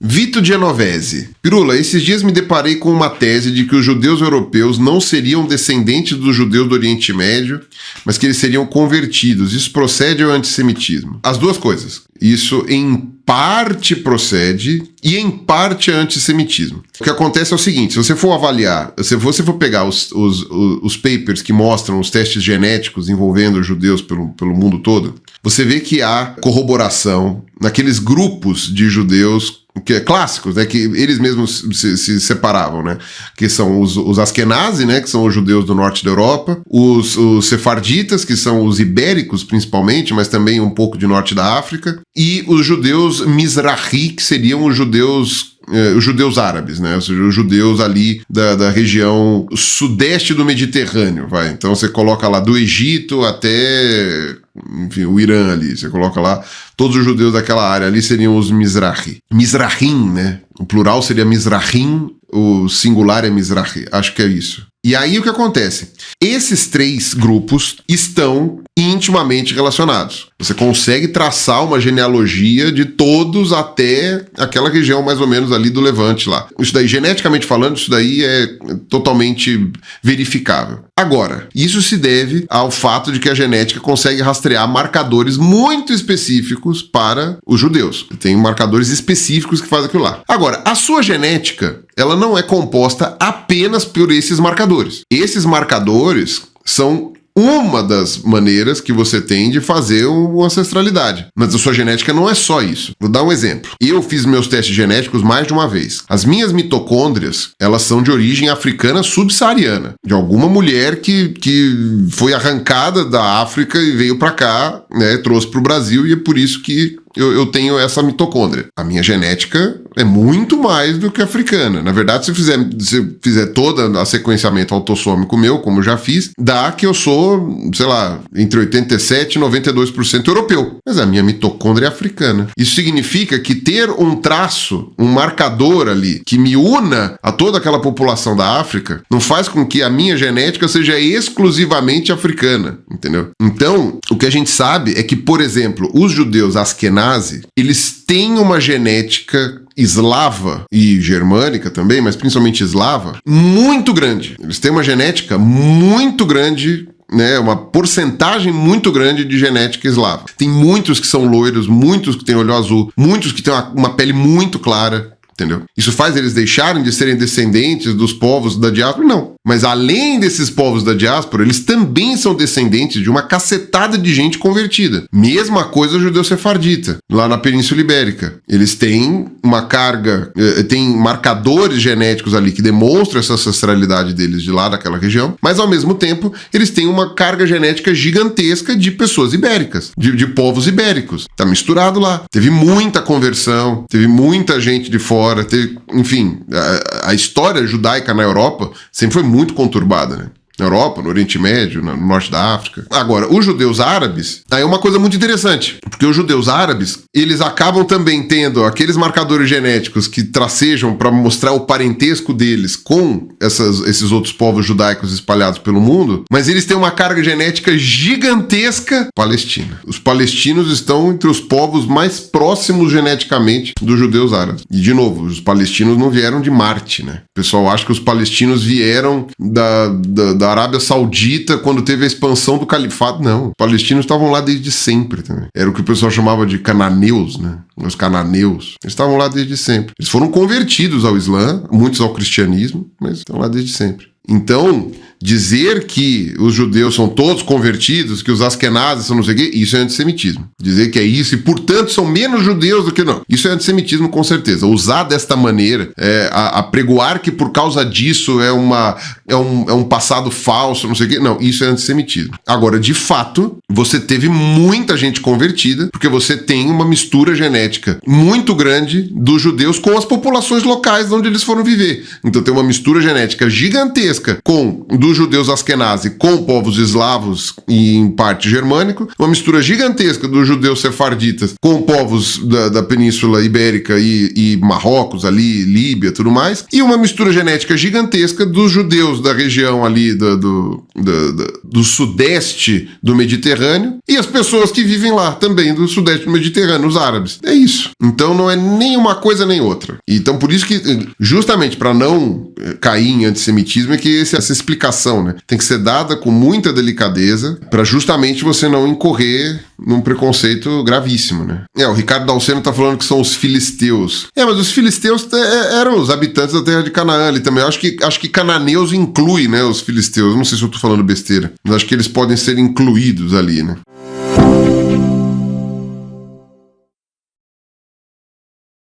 Vito Genovese. Pirula, esses dias me deparei com uma tese de que os judeus europeus não seriam descendentes dos judeus do Oriente Médio, mas que eles seriam convertidos. Isso procede ou é antissemitismo? As duas coisas. Isso em parte procede e em parte é antissemitismo. O que acontece é o seguinte, se você for avaliar, se você for pegar os papers que mostram os testes genéticos envolvendo os judeus pelo mundo todo, você vê que há corroboração naqueles grupos de judeus que é clássicos, né, que eles mesmos se separavam, né, que são os Askenazi, né, que são os judeus do norte da Europa, os sefarditas, que são os ibéricos principalmente, mas também um pouco de norte da África, e os judeus Mizrahi, que seriam os judeus árabes, né? Ou seja, os judeus ali da região sudeste do Mediterrâneo, vai. Então você coloca lá do Egito até, enfim, o Irã ali, você coloca lá todos os judeus daquela área ali seriam os Mizrahi. Mizrahim, né? O plural seria Mizrahim, o singular é Mizrahi, acho que é isso. E aí o que acontece? Esses três grupos estão intimamente relacionados. Você consegue traçar uma genealogia de todos até aquela região mais ou menos ali do Levante lá. Isso daí, geneticamente falando, isso daí é totalmente verificável. Agora, isso se deve ao fato de que a genética consegue rastrear marcadores muito específicos para os judeus. Tem marcadores específicos que fazem aquilo lá. Agora, a sua genética, ela não é composta apenas por esses marcadores. Esses marcadores são uma das maneiras que você tem de fazer uma ancestralidade. Mas a sua genética não é só isso. Vou dar um exemplo. Eu fiz meus testes genéticos mais de uma vez. As minhas mitocôndrias, elas são de origem africana subsaariana. De alguma mulher que foi arrancada da África e veio para cá, né, trouxe para o Brasil, e é por isso que eu tenho essa mitocôndria. A minha genética é muito mais do que africana. Na verdade, se fizer todo o sequenciamento autossômico meu, como eu já fiz, dá que eu sou, sei lá, entre 87% e 92% europeu. Mas a minha mitocôndria é africana. Isso significa que ter um traço, um marcador ali, que me una a toda aquela população da África, não faz com que a minha genética seja exclusivamente africana, entendeu? Então, o que a gente sabe é que, por exemplo, os judeus Askenazi, eles têm uma genética eslava e germânica também, mas principalmente eslava, muito grande. Eles têm uma genética muito grande, né, uma porcentagem muito grande de genética eslava. Tem muitos que são loiros, muitos que têm olho azul, muitos que têm uma pele muito clara, entendeu? Isso faz eles deixarem de serem descendentes dos povos da diáspora? Não. Mas além desses povos da diáspora, eles também são descendentes de uma cacetada de gente convertida. Mesma coisa o judeu sefardita, lá na Península Ibérica. Eles têm uma carga, tem marcadores genéticos ali que demonstram essa ancestralidade deles de lá daquela região, mas ao mesmo tempo eles têm uma carga genética gigantesca de pessoas ibéricas, de povos ibéricos. Tá misturado lá. Teve muita conversão, teve muita gente de fora, enfim, a história judaica na Europa sempre foi muito conturbada, né? Na Europa, no Oriente Médio, no norte da África. Agora, os judeus árabes, aí é uma coisa muito interessante, porque os judeus árabes, eles acabam também tendo aqueles marcadores genéticos que tracejam para mostrar o parentesco deles com esses outros povos judaicos espalhados pelo mundo, mas eles têm uma carga genética gigantesca palestina. Os palestinos estão entre os povos mais próximos geneticamente dos judeus árabes. E, de novo, os palestinos não vieram de Marte, né? O pessoal acha que os palestinos vieram da Arábia Saudita quando teve a expansão do califato. Não, os palestinos estavam lá desde sempre também. Era o que o pessoal chamava de cananeus, né? Os cananeus. Eles estavam lá desde sempre. Eles foram convertidos ao Islã, muitos ao cristianismo, mas estão lá desde sempre. Então, dizer que os judeus são todos convertidos, que os askenazes são não sei o quê, isso é antissemitismo. Dizer que é isso e, portanto, são menos judeus do que não. Isso é antissemitismo, com certeza. Usar desta maneira, apregoar que por causa disso é um passado falso, não sei o quê, não, isso é antissemitismo. Agora, de fato, você teve muita gente convertida, porque você tem uma mistura genética muito grande dos judeus com as populações locais onde eles foram viver. Então, tem uma mistura genética gigantesca com dos dos judeus askenazi com povos eslavos e em parte germânico, uma mistura gigantesca dos judeus sefarditas com povos da Península Ibérica e Marrocos ali, Líbia, tudo mais, e uma mistura genética gigantesca dos judeus da região ali do sudeste do Mediterrâneo e as pessoas que vivem lá também do sudeste do Mediterrâneo, os árabes. É isso. Então não é nem uma coisa nem outra. Então por isso que, justamente para não cair em antissemitismo, é que essa explicação, né, tem que ser dada com muita delicadeza para justamente você não incorrer num preconceito gravíssimo, né? O Ricardo Dalceno tá falando que são os filisteus. Mas os filisteus eram os habitantes da terra de Canaã ali também. Acho que cananeus inclui, né, os filisteus. Não sei se eu tô falando besteira, mas acho que eles podem ser incluídos ali, né?